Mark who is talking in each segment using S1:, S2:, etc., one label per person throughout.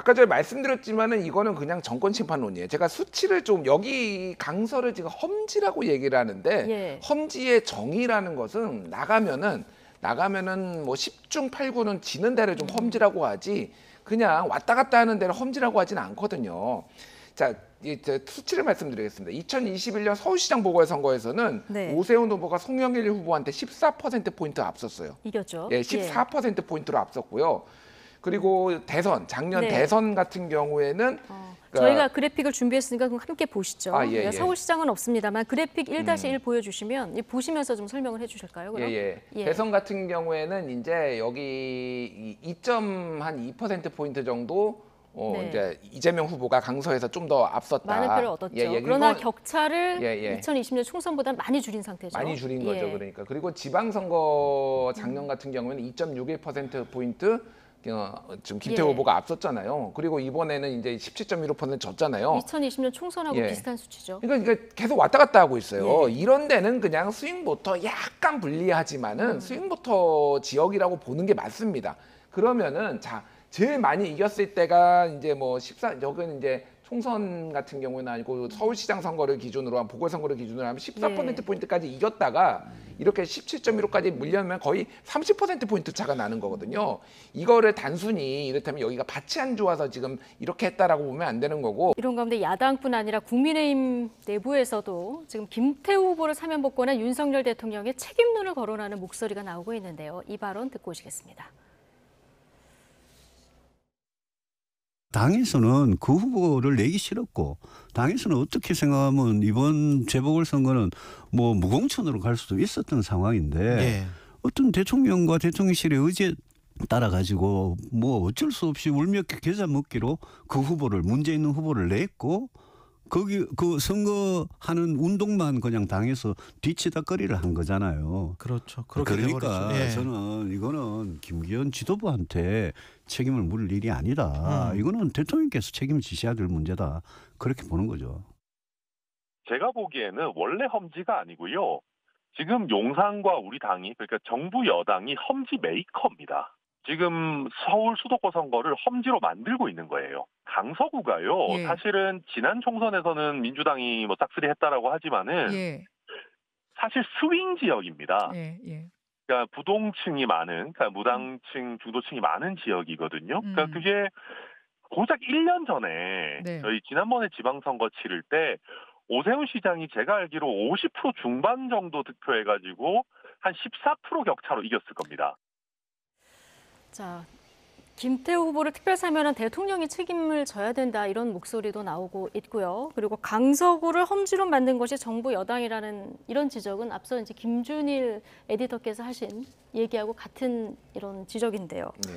S1: 아까 전에 말씀드렸지만은 이거는 그냥 정권 심판론이에요. 제가 수치를 좀 여기 강서를 지금 험지라고 얘기를 하는데
S2: 예.
S1: 험지의 정의라는 것은 나가면은 뭐 10중 8구는 지는 데를 좀 험지라고 하지 그냥 왔다 갔다 하는 데를 험지라고 하지는 않거든요. 자, 이제 수치를 말씀드리겠습니다. 2021년 서울시장 보궐선거에서는
S2: 네.
S1: 오세훈 후보가 송영길 후보한테 14%포인트 앞섰어요.
S2: 이겼죠.
S1: 예, 14%포인트로 앞섰고요. 그리고 작년
S2: 네.
S1: 대선 같은 경우에는
S2: 저희가 그래픽을 준비했으니까 그럼 함께 보시죠.
S1: 아, 예, 예.
S2: 서울시장은 없습니다만 그래픽 1-1 보여주시면 보시면서 좀 설명을 해주실까요? 그럼?
S1: 예. 대선 같은 경우에는 이제 여기 2.2%포인트 정도
S2: 네.
S1: 이제 이재명 후보가 강서에서 좀 더 앞섰다.
S2: 많은 표를 얻었죠.
S1: 예,
S2: 그러나
S1: 이건
S2: 격차를
S1: 예.
S2: 2020년 총선보다 많이 줄인 상태죠.
S1: 많이 줄인
S2: 예.
S1: 거죠. 그러니까. 그리고 지방선거 작년 같은 경우에는 2.61%포인트 지금 김태호
S2: 예.
S1: 후보가 앞섰잖아요. 그리고 이번에는 이제 17.15% 졌잖아요.
S2: 2020년 총선하고
S1: 예.
S2: 비슷한 수치죠.
S1: 그러니까 계속 왔다 갔다 하고 있어요.
S2: 예.
S1: 이런 데는 그냥 스윙보터 약간 불리하지만은 스윙보터 지역이라고 보는 게 맞습니다. 그러면은 자, 제일 많이 이겼을 때가 이제 뭐 여기는 이제 총선 같은 경우는 아니고 서울시장 선거를 기준으로 한 보궐선거를 기준으로 하면 14%포인트까지 이겼다가 이렇게 17.15까지 물려면 거의 30%포인트 차가 나는 거거든요. 이거를 단순히 이렇다면 여기가 밭이 안 좋아서 지금 이렇게 했다라고 보면 안 되는 거고.
S2: 이런 가운데 야당뿐 아니라 국민의힘 내부에서도 지금 김태우 후보를 사면 복권한 윤석열 대통령의 책임론을 거론하는 목소리가 나오고 있는데요. 이 발언 듣고 오시겠습니다.
S3: 당에서는 그 후보를 내기 싫었고 당에서는 어떻게 생각하면 이번 재보궐선거는 뭐 무공천으로 갈 수도 있었던 상황인데
S4: 예.
S3: 어떤 대통령과 대통령실의 의지에 따라 가지고 뭐 어쩔 수 없이 울며 겨자 먹기로 그 후보를 문제 있는 후보를 냈고 거기 그 선거하는 운동만 그냥 당에서 뒤치다거리를 한 거잖아요.
S4: 그렇죠. 그렇게
S3: 그러니까
S4: 돼버렸죠. 예.
S3: 저는 이거는 김기현 지도부한테 책임을 물을 일이 아니다. 이거는 대통령께서 책임을 지셔야 될 문제다. 그렇게 보는 거죠.
S5: 제가 보기에는 원래 험지가 아니고요. 지금 용산과 우리 당이 그러니까 정부 여당이 험지 메이커입니다. 지금 서울 수도권 선거를 험지로 만들고 있는 거예요. 강서구가요.
S6: 예.
S5: 사실은 지난 총선에서는 민주당이 뭐 싹쓸이 했다라고 하지만은
S6: 예.
S5: 사실 스윙 지역입니다.
S6: 예.
S5: 그러니까 부동층이 많은, 그러니까 무당층, 중도층이 많은 지역이거든요. 그러니까 그게 고작 1년 전에
S6: 네.
S5: 저희 지난번에 지방선거 치를 때 오세훈 시장이 제가 알기로 50% 중반 정도 득표해가지고 한 14% 격차로 이겼을 겁니다.
S2: 자, 김태우 후보를 특별 사면한 대통령이 책임을 져야 된다 이런 목소리도 나오고 있고요. 그리고 강서구를 험지로 만든 것이 정부 여당이라는 이런 지적은 앞서 이제 김준일 에디터께서 하신 얘기하고 같은 이런 지적인데요.
S1: 네.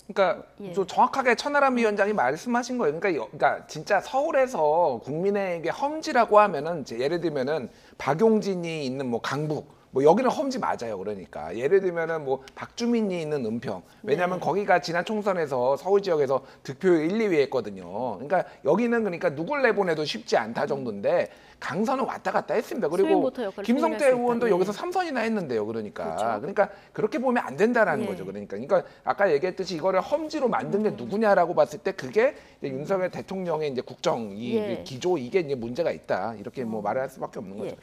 S1: 그러니까 좀 정확하게 천하람 위원장이 말씀하신 거예요. 그러니까 진짜 서울에서 국민에게 험지라고 하면은 예를 들면은 박용진이 있는 뭐 강북 뭐 여기는 험지 맞아요. 그러니까 예를 들면은 뭐 박주민이 있는 은평 왜냐하면 거기가 지난 총선에서 서울 지역에서 득표율 1, 2위 했거든요. 그러니까 여기는 그러니까 누굴 내보내도 쉽지 않다 정도인데 강서는 왔다 갔다 했습니다. 그리고 김성태 의원도 여기서 3선이나 했는데요. 그러니까 그렇게 보면 안 된다라는 거죠. 그러니까 아까 얘기했듯이 이거를 험지로 만든 게 누구냐라고 봤을 때 그게 이제 윤석열 대통령의 이제 국정 이 기조 이게 이제 문제가 있다 이렇게 뭐 말을 할 수밖에 없는 거죠.